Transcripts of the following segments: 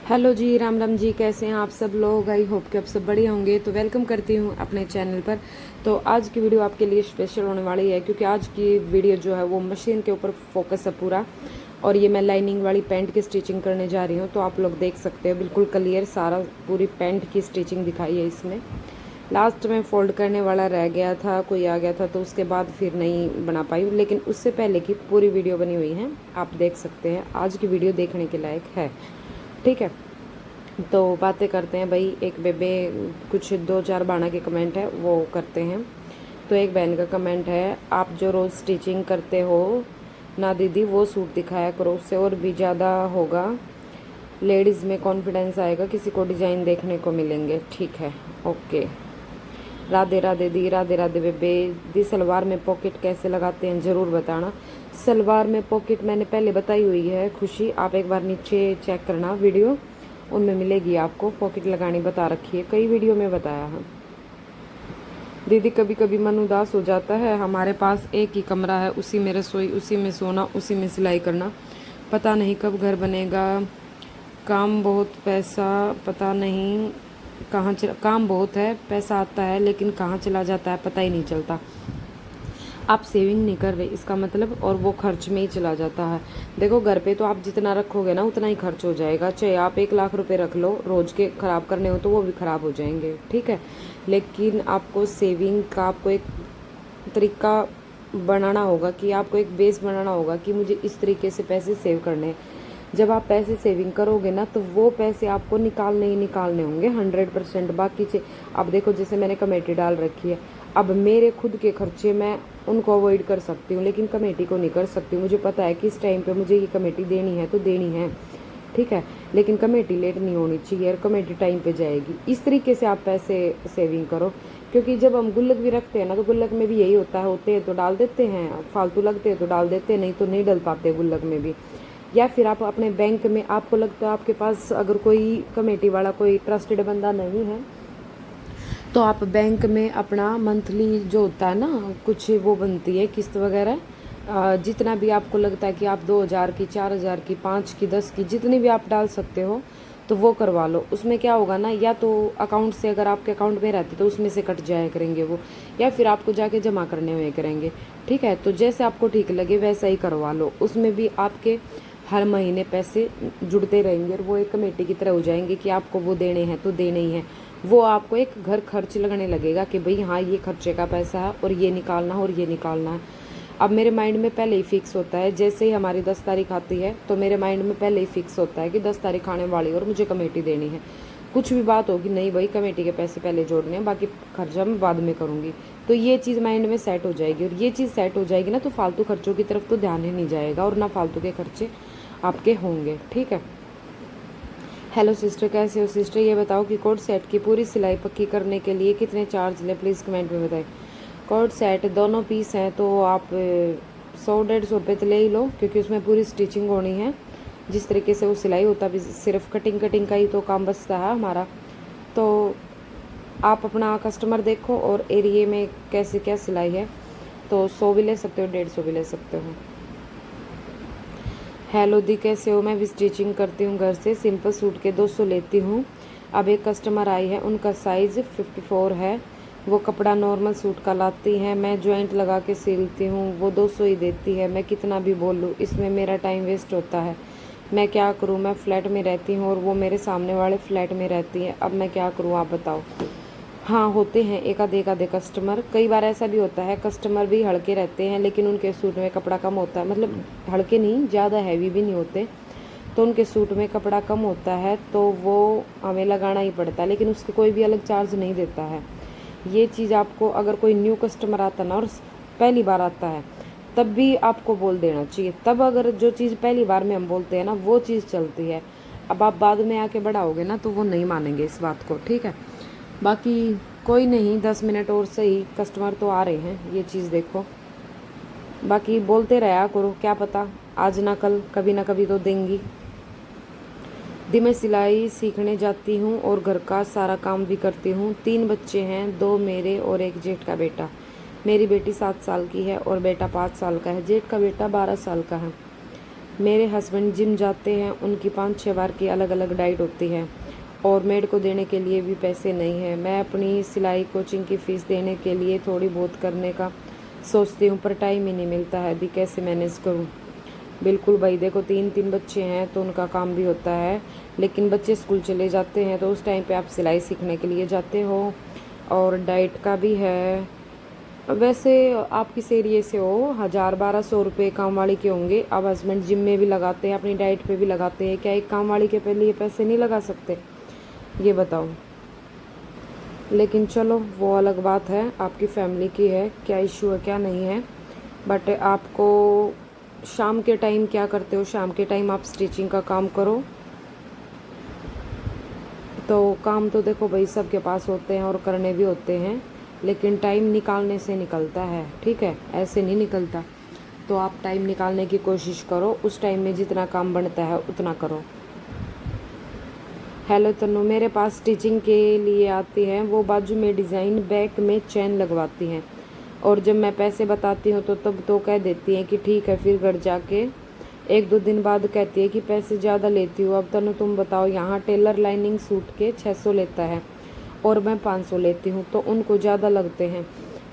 Hello जी, राम राम जी। कैसे हैं आप सब लोग? आई होप कि आप सब बढ़िया होंगे। तो वेलकम करती हूँ अपने चैनल पर। तो आज की वीडियो आपके लिए स्पेशल होने वाली है, क्योंकि आज की वीडियो जो है वो मशीन के ऊपर फोकस है पूरा। और ये मैं लाइनिंग वाली पैंट की स्टिचिंग करने जा रही हूँ। तो आप लोग देख सकते हो बिल्कुल क्लियर सारा पूरी पैंट की स्टिचिंग दिखाई है इसमें। लास्ट में फोल्ड करने वाला रह गया था, कोई आ गया था, तो उसके बाद फिर नहीं बना पाई, लेकिन उससे पहले की पूरी वीडियो बनी हुई है, आप देख सकते हैं। आज की वीडियो देखने के लायक है, ठीक है। तो बातें करते हैं भाई। एक बेबे कुछ 2-4 बाणा के कमेंट है वो करते हैं। तो एक बहन का कमेंट है, आप जो रोज़ स्टिचिंग करते हो ना दीदी, वो सूट दिखाया करो, उससे और भी ज़्यादा होगा, लेडीज़ में कॉन्फिडेंस आएगा, किसी को डिज़ाइन देखने को मिलेंगे। ठीक है, ओके। राधे राधे दी, राधे राधे बेबे दी। सलवार में पॉकेट कैसे लगाते हैं ज़रूर बताना। सलवार में पॉकेट मैंने पहले बताई हुई है खुशी, आप एक बार नीचे चेक करना वीडियो, उनमें मिलेगी आपको। पॉकेट लगानी बता रखी है, कई वीडियो में बताया है। दीदी कभी कभी मन उदास हो जाता है, हमारे पास एक ही कमरा है, उसी में रसोई, उसी में सोना, उसी में सिलाई करना, पता नहीं कब घर बनेगा। काम बहुत पैसा पता नहीं काम बहुत है, पैसा आता है लेकिन कहाँ चला जाता है पता ही नहीं चलता। आप सेविंग नहीं कर रहे इसका मतलब, और वो खर्च में ही चला जाता है। देखो घर पे तो आप जितना रखोगे ना उतना ही खर्च हो जाएगा, चाहे आप 1 लाख रुपए रख लो, रोज के ख़राब करने हो तो वो भी ख़राब हो जाएंगे, ठीक है। लेकिन आपको सेविंग का आपको एक तरीका बनाना होगा, कि आपको एक बेस बनाना होगा कि मुझे इस तरीके से पैसे सेव करने हैं। जब आप पैसे सेविंग करोगे ना, तो वो पैसे आपको निकालने ही निकालने होंगे 100%। बाकी से अब देखो, जैसे मैंने कमेटी डाल रखी है, अब मेरे खुद के खर्चे मैं उनको अवॉइड कर सकती हूँ, लेकिन कमेटी को नहीं कर सकती। मुझे पता है कि इस टाइम पे मुझे ये कमेटी देनी है तो देनी है, ठीक है। लेकिन कमेटी लेट नहीं होनी चाहिए, और कमेटी टाइम पे जाएगी। इस तरीके से आप पैसे सेविंग करो, क्योंकि जब हम गुल्लक भी रखते हैं ना, तो गुल्लक में भी यही होता है, होते हैं तो डाल देते हैं, फालतू लगते हैं तो डाल देते हैं, नहीं तो नहीं डल पाते गुल्लक में भी। या फिर आप अपने बैंक में, आपको लगता है आपके पास अगर कोई कमेटी वाला कोई ट्रस्टेड बंदा नहीं है, तो आप बैंक में अपना मंथली जो होता है ना, कुछ वो बनती है किस्त वगैरह, जितना भी आपको लगता है कि आप 2,000 की, 4,000 की, 5 की, 10 की, जितनी भी आप डाल सकते हो, तो वो करवा लो। उसमें क्या होगा ना, या तो अकाउंट से, अगर आपके अकाउंट में रहती तो उसमें से कट जाया करेंगे वो, या फिर आपको जाके जमा करने हुए करेंगे, ठीक है। तो जैसे आपको ठीक लगे वैसा ही करवा लो। उसमें भी आपके हर महीने पैसे जुड़ते रहेंगे, और वो एक कमेटी की तरह हो जाएंगे कि आपको वो देने हैं तो देने ही हैं। वो आपको एक घर खर्च लगने लगेगा कि भाई हाँ, ये खर्चे का पैसा है, और ये निकालना है, और ये निकालना है। अब मेरे माइंड में पहले ही फिक्स होता है, जैसे ही हमारी 10 तारीख आती है तो मेरे माइंड में पहले ही फिक्स होता है कि 10 तारीख आने वाली है और मुझे कमेटी देनी है। कुछ भी बात होगी, नहीं भाई कमेटी के पैसे पहले जोड़ने हैं, बाकी खर्चा मैं बाद में करूँगी। तो ये चीज़ माइंड में सेट हो जाएगी, और ये चीज़ सेट हो जाएगी ना, तो फालतू खर्चों की तरफ तो ध्यान ही नहीं जाएगा, और ना फालतू के खर्चे आपके होंगे, ठीक है। हेलो सिस्टर, कैसे हो सिस्टर? ये बताओ कि कोट सेट की पूरी सिलाई पक्की करने के लिए कितने चार्ज ले, प्लीज़ कमेंट में बताएं। कोट सेट दोनों पीस हैं तो आप 100-150 रुपये तो ले ही लो, क्योंकि उसमें पूरी स्टिचिंग होनी है। जिस तरीके से वो सिलाई होता भी, सिर्फ कटिंग कटिंग का ही तो काम बचता है हमारा। तो आप अपना कस्टमर देखो और एरिए में कैसे क्या सिलाई है, तो 100 भी ले सकते हो, 150 भी ले सकते हो। हेलो दी, कैसे हो? मैं भी स्टिचिंग करती हूँ घर से, सिंपल सूट के 200 लेती हूँ। अब एक कस्टमर आई है, उनका साइज़ 54 है, वो कपड़ा नॉर्मल सूट का लाती है, मैं जॉइंट लगा के सिलती हूँ, वो 200 ही देती है। मैं कितना भी बोलूँ, इसमें मेरा टाइम वेस्ट होता है। मैं क्या करूँ? मैं फ्लैट में रहती हूँ और वो मेरे सामने वाले फ्लैट में रहती है, अब मैं क्या करूँ आप बताओ। हाँ, होते हैं एक आधे कस्टमर, कई बार ऐसा भी होता है, कस्टमर भी हल्के रहते हैं लेकिन उनके सूट में कपड़ा कम होता है, मतलब हल्के नहीं, ज़्यादा हैवी भी नहीं होते, तो उनके सूट में कपड़ा कम होता है, तो वो हमें लगाना ही पड़ता है, लेकिन उसके कोई भी अलग चार्ज नहीं देता है। ये चीज़ आपको, अगर कोई न्यू कस्टमर आता ना और पहली बार आता है, तब भी आपको बोल देना चाहिए। तब अगर जो चीज़ पहली बार में हम बोलते हैं ना, वो चीज़ चलती है। अब आप बाद में आके बढ़ाओगे ना, तो वो नहीं मानेंगे इस बात को, ठीक है। बाकी कोई नहीं, 10 मिनट और सही, कस्टमर तो आ रहे हैं, ये चीज़ देखो। बाकी बोलते रहा करो, क्या पता आज ना कल कभी ना कभी तो देंगी। दी, मैं सिलाई सीखने जाती हूँ और घर का सारा काम भी करती हूँ। 3 बच्चे हैं, 2 मेरे और एक जेठ का बेटा। मेरी बेटी 7 साल की है और बेटा 5 साल का है, जेठ का बेटा 12 साल का है। मेरे हस्बैंड जिम जाते हैं, उनकी 5-6 बार की अलग अलग डाइट होती है और मेड को देने के लिए भी पैसे नहीं है। मैं अपनी सिलाई कोचिंग की फ़ीस देने के लिए थोड़ी बहुत करने का सोचती हूँ, पर टाइम ही नहीं मिलता है। अभी कैसे मैनेज करूँ? बिल्कुल भाई, देखो 3-3 बच्चे हैं तो उनका काम भी होता है, लेकिन बच्चे स्कूल चले जाते हैं तो उस टाइम पे आप सिलाई सीखने के लिए जाते हो, और डाइट का भी है। वैसे आप किस एरिए से हो? 1000-1200 रुपये काम वाली के होंगे। अब हस्बैंड जिम में भी लगाते हैं, अपनी डाइट पे भी लगाते हैं, क्या एक काम वाली के पहले ये पैसे नहीं लगा सकते? ये बताओ। लेकिन चलो वो अलग बात है, आपकी फैमिली की है, क्या इशू है क्या नहीं है। बट आपको शाम के टाइम क्या करते हो? शाम के टाइम आप स्टिचिंग का काम करो। तो काम तो देखो भाई सबके पास होते हैं और करने भी होते हैं, लेकिन टाइम निकालने से निकलता है, ठीक है, ऐसे नहीं निकलता। तो आप टाइम निकालने की कोशिश करो, उस टाइम में जितना काम बनता है उतना करो। हेलो तनु, मेरे पास स्टिचिंग के लिए आती हैं, वो बाजू में डिज़ाइन बैक में चैन लगवाती हैं, और जब मैं पैसे बताती हूँ तो तब तो कह देती हैं कि ठीक है, फिर घर जाके 1-2 दिन बाद कहती है कि पैसे ज़्यादा लेती हूँ। अब तनु तुम बताओ, यहाँ टेलर लाइनिंग सूट के 600 लेता है और मैं 500 लेती हूँ, तो उनको ज़्यादा लगते हैं।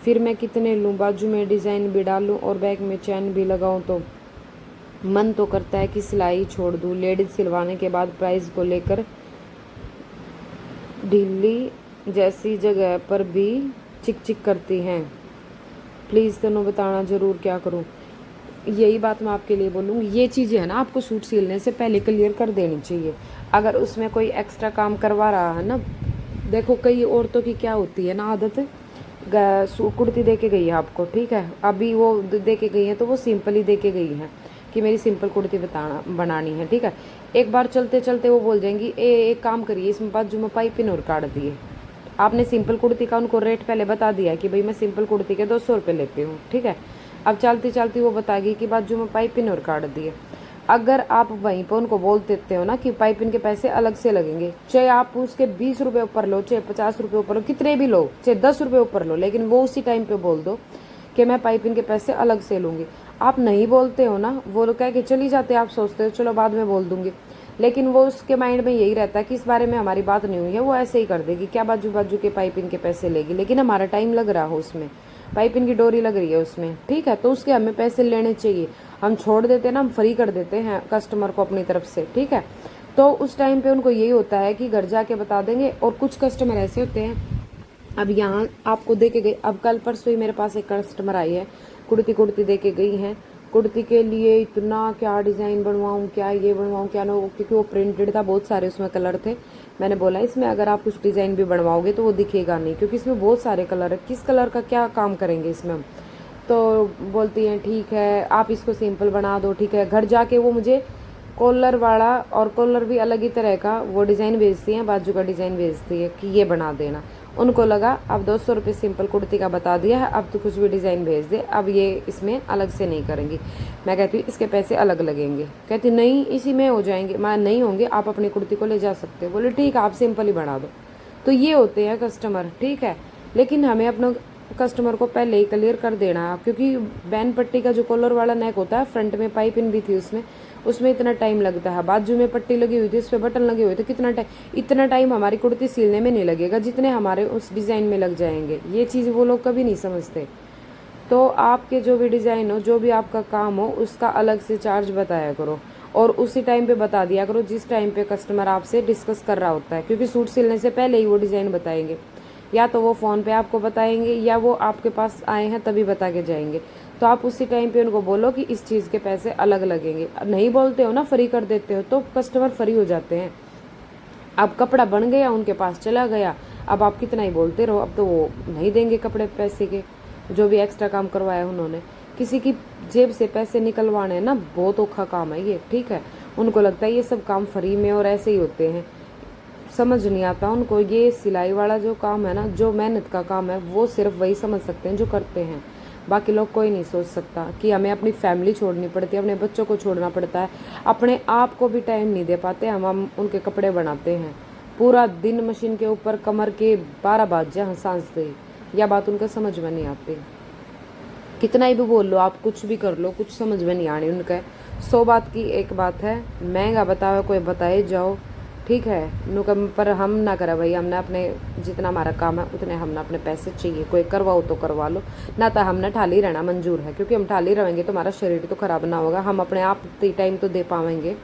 फिर मैं कितने लूँ? बाजू में डिज़ाइन भी डालूँ और बैक में चैन भी लगाऊँ, तो मन तो करता है कि सिलाई छोड़ दूँ। लेडीज सिलवाने के बाद प्राइस को लेकर ढीली जैसी जगह पर भी चिक चिक करती हैं। प्लीज़ तनु बताना ज़रूर क्या करूँ? यही बात मैं आपके लिए बोलूँगी, ये चीज़ें है ना आपको सूट सिलने से पहले क्लियर कर देनी चाहिए। अगर उसमें कोई एक्स्ट्रा काम करवा रहा है ना, देखो कई औरतों की क्या होती है ना आदत, कुर्ती दे के गई है आपको, ठीक है, अभी वो दे के गई है तो वो सिंपल ही दे के गई है कि मेरी सिंपल कुर्ती बनानी है, ठीक है। एक बार चलते चलते वो बोल जाएंगी एक काम करिए, इसमें बाजू में पाइपिंग और काट दिए। आपने सिंपल कुर्ती का उनको रेट पहले बता दिया कि भाई मैं सिंपल कुर्ती के 200 रुपये लेती हूँ, ठीक है। अब चलती चलती वो बताएगी कि बाजू में पाइपिंग और काट दिए। अगर आप वहीं पर उनको बोल देते हो ना कि पाइपिंग के पैसे अलग से लगेंगे, चाहे आप उसके 20 रुपये ऊपर लो, चाहे 50 रुपये ऊपर लो, कितने भी लो, चाहे 10 रुपये ऊपर लो, लेकिन वो उसी टाइम पे बोल दो कि मैं पाइपिंग के पैसे अलग से लूँगी। आप नहीं बोलते हो ना, वो लोग कह के चली जाते, आप सोचते हो चलो बाद में बोल दूंगी, लेकिन वो उसके माइंड में यही रहता है कि इस बारे में हमारी बात नहीं हुई है, वो ऐसे ही कर देगी, क्या बाजू बाजू के पाइपिंग के पैसे लेगी, लेकिन हमारा टाइम लग रहा हो उसमें, पाइपिंग की डोरी लग रही है उसमें, ठीक है, तो उसके हमें पैसे लेने चाहिए। हम छोड़ देते हैं ना, हम फ्री कर देते हैं कस्टमर को अपनी तरफ से, ठीक है। तो उस टाइम पे उनको यही होता है कि घर जाके बता देंगे। और कुछ कस्टमर ऐसे होते हैं, अब यहाँ आपको दे के गई, अब कल परसों ही मेरे पास एक कस्टमर आई है, कुर्ती दे के गई हैं, कुर्ती के लिए इतना क्या डिज़ाइन बनवाऊँ, क्या ये बनवाऊँ, क्या ना, क्योंकि वो प्रिंटेड था, बहुत सारे उसमें कलर थे। मैंने बोला इसमें अगर आप कुछ डिज़ाइन भी बनवाओगे तो वो दिखेगा नहीं, क्योंकि इसमें बहुत सारे कलर है, किस कलर का क्या काम करेंगे इसमें हम। तो बोलती हैं ठीक है आप इसको सिंपल बना दो, ठीक है। घर जाके वो मुझे कॉलर वाला, और कॉलर भी अलग ही तरह का वो डिज़ाइन भेजती हैं, बाजू का डिज़ाइन भेजती है कि ये बना देना। उनको लगा अब 200 रुपये सिंपल कुर्ती का बता दिया है, अब तो कुछ भी डिज़ाइन भेज दे, अब ये इसमें अलग से नहीं करेंगी। मैं कहती हूँ इसके पैसे अलग लगेंगे, कहती नहीं इसी में हो जाएंगे। मैं नहीं होंगे, आप अपनी कुर्ती को ले जा सकते हो। बोले ठीक है आप सिंपल ही बना दो। तो ये होते हैं कस्टमर, ठीक है, लेकिन हमें अपना कस्टमर को पहले ही क्लियर कर देना है, क्योंकि बैन पट्टी का जो कॉलर वाला नेक होता है, फ्रंट में पाइपिंग भी थी उसमें इतना टाइम लगता है, बाजू में पट्टी लगी हुई थी, उस पर बटन लगे हुए थे, कितना टाइम, इतना टाइम हमारी कुर्ती सिलने में नहीं लगेगा जितने हमारे उस डिज़ाइन में लग जाएंगे। ये चीज़ वो लोग कभी नहीं समझते। तो आपके जो भी डिज़ाइन हो, जो भी आपका काम हो, उसका अलग से चार्ज बताया करो, और उसी टाइम पे बता दिया करो जिस टाइम पे कस्टमर आपसे डिस्कस कर रहा होता है, क्योंकि सूट सिलने से पहले ही वो डिज़ाइन बताएंगे, या तो वो फ़ोन पे आपको बताएंगे या वो आपके पास आए हैं तभी बता के जाएंगे। तो आप उसी टाइम पे उनको बोलो कि इस चीज़ के पैसे अलग लगेंगे। नहीं बोलते हो ना, फ्री कर देते हो, तो कस्टमर फ्री हो जाते हैं। अब कपड़ा बन गया, उनके पास चला गया, अब आप कितना ही बोलते रहो, अब तो वो नहीं देंगे कपड़े पैसे के, जो भी एक्स्ट्रा काम करवाया उन्होंने। किसी की जेब से पैसे निकलवाने ना बहुत औखा काम है ये, ठीक है। उनको लगता है ये सब काम फ्री में और ऐसे ही होते हैं, समझ नहीं आता उनको। ये सिलाई वाला जो काम है ना, जो मेहनत का काम है, वो सिर्फ वही समझ सकते हैं जो करते हैं, बाकी लोग कोई नहीं सोच सकता कि हमें अपनी फैमिली छोड़नी पड़ती है, अपने बच्चों को छोड़ना पड़ता है, अपने आप को भी टाइम नहीं दे पाते। हम उनके कपड़े बनाते हैं, पूरा दिन मशीन के ऊपर कमर के 12 बाज जाए सांसते, यह बात उनका समझ में नहीं आती। कितना ही भी बोल लो आप, कुछ भी कर लो, कुछ समझ में नहीं आनी उनका, 100 बात की एक बात है, महंगा बताओ कोई बताए जाओ, ठीक है। नुकम पर हम ना करें भाई, हमने अपने जितना हमारा काम है उतने हमने अपने पैसे चाहिए, कोई करवाओ तो करवा लो, ना तो हमने ठाली रहना मंजूर है, क्योंकि हम ठाली रहेंगे तो हमारा शरीर तो खराब ना होगा, हम अपने आप टाइम तो दे पाएंगे।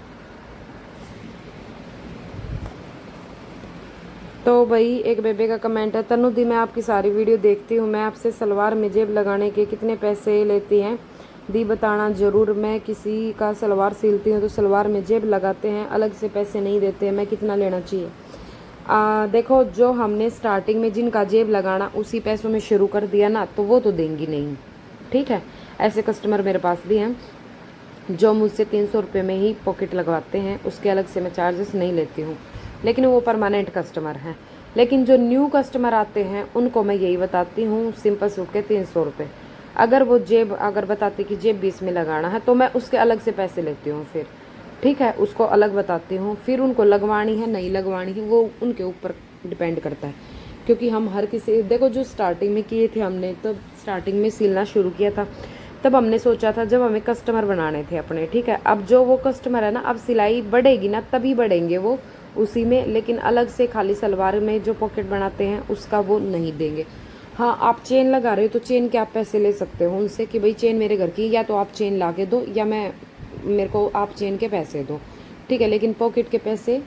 तो भाई एक बेबे का कमेंट है, तनु दी मैं आपकी सारी वीडियो देखती हूँ, मैं आपसे सलवार में जेब लगाने के कितने पैसे लेती हैं दी बताना ज़रूर। मैं किसी का सलवार सिलती हूँ तो सलवार में जेब लगाते हैं, अलग से पैसे नहीं देते हैं, मैं कितना लेना चाहिए? देखो, जो हमने स्टार्टिंग में जिनका जेब लगाना उसी पैसों में शुरू कर दिया ना, तो वो तो देंगी नहीं, ठीक है। ऐसे कस्टमर मेरे पास भी हैं जो मुझसे 300 रुपये में ही पॉकेट लगवाते हैं, उसके अलग से मैं चार्जेस नहीं लेती हूँ, लेकिन वो परमानेंट कस्टमर हैं। लेकिन जो न्यू कस्टमर आते हैं उनको मैं यही बताती हूँ, सिंपल सूट के 300 रुपये। अगर वो जेब अगर बताती कि जेब 20 में लगाना है तो मैं उसके अलग से पैसे लेती हूँ फिर, ठीक है, उसको अलग बताती हूँ। फिर उनको लगवानी है नहीं लगवानी है वो उनके ऊपर डिपेंड करता है, क्योंकि हम हर किसी, देखो जो स्टार्टिंग में किए थे हमने, तब स्टार्टिंग में सिलना शुरू किया था, तब हमने सोचा था जब हमें कस्टमर बनाने थे अपने, ठीक है। अब जो वो कस्टमर है ना, अब सिलाई बढ़ेगी ना तभी बढ़ेंगे वो उसी में, लेकिन अलग से खाली सलवार में जो पॉकेट बनाते हैं उसका वो नहीं देंगे। हाँ, आप चेन लगा रहे हो तो चेन के आप पैसे ले सकते हो उनसे कि भाई चेन मेरे घर की, या तो आप चेन ला के दो या मैं मेरे को आप चेन के पैसे दो, ठीक है। लेकिन पॉकेट के पैसे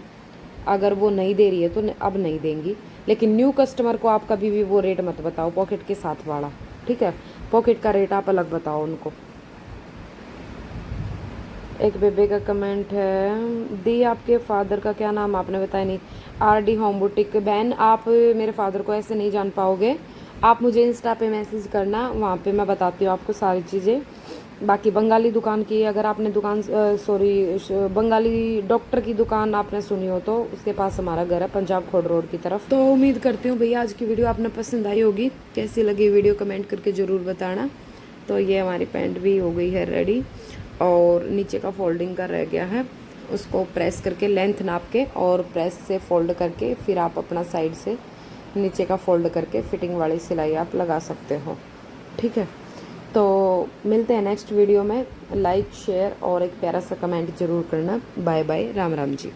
अगर वो नहीं दे रही है तो अब नहीं देंगी। लेकिन न्यू कस्टमर को आप कभी भी वो रेट मत बताओ पॉकेट के साथ वाला, ठीक है। पॉकेट का रेट आप अलग बताओ उनको। एक बेबे का कमेंट है, दी आपके फादर का क्या नाम आपने बताया नहीं? RD home boutique. बहन आप मेरे फादर को ऐसे नहीं जान पाओगे, आप मुझे इंस्टा पे मैसेज करना, वहाँ पे मैं बताती हूँ आपको सारी चीज़ें। बाकी बंगाली दुकान की अगर आपने दुकान बंगाली डॉक्टर की दुकान आपने सुनी हो तो उसके पास हमारा घर है, पंजाब खोड रोड की तरफ। तो उम्मीद करती हूँ भैया आज की वीडियो आपने पसंद आई होगी, कैसी लगी वीडियो कमेंट करके ज़रूर बताना। तो ये हमारी पैंट भी हो गई है रेडी, और नीचे का फोल्डिंग का रह गया है, उसको प्रेस करके लेंथ नाप के और प्रेस से फोल्ड करके फिर आप अपना साइड से नीचे का फोल्ड करके फिटिंग वाली सिलाई आप लगा सकते हो, ठीक है। तो मिलते हैं नेक्स्ट वीडियो में, लाइक शेयर और एक प्यारा सा कमेंट ज़रूर करना। Bye bye, Ram Ram ji.